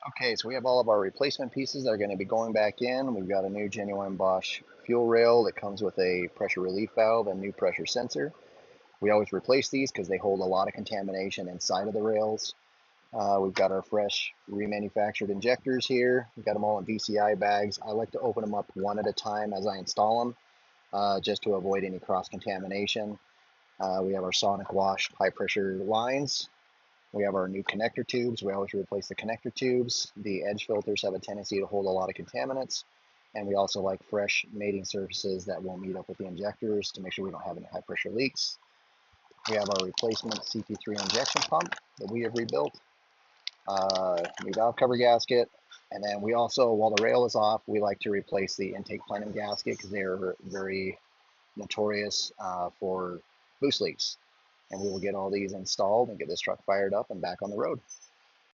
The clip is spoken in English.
Okay, so we have all of our replacement pieces that are going to be going back in. We've got a new genuine Bosch fuel rail that comes with a pressure relief valve and new pressure sensor. We always replace these because they hold a lot of contamination inside of the rails. We've got our fresh remanufactured injectors here. We've got them all in VCI bags. I like to open them up one at a time as I install them, just to avoid any cross-contamination. We have our sonic wash high pressure lines. We have our new connector tubes. We always replace the connector tubes. The edge filters have a tendency to hold a lot of contaminants. And we also like fresh mating surfaces that will meet up with the injectors to make sure we don't have any high pressure leaks. We have our replacement CP3 injection pump that we have rebuilt. New valve cover gasket. And then we also, while the rail is off, we like to replace the intake plenum gasket because they are very notorious for boost leaks. And we will get all these installed and get this truck fired up and back on the road.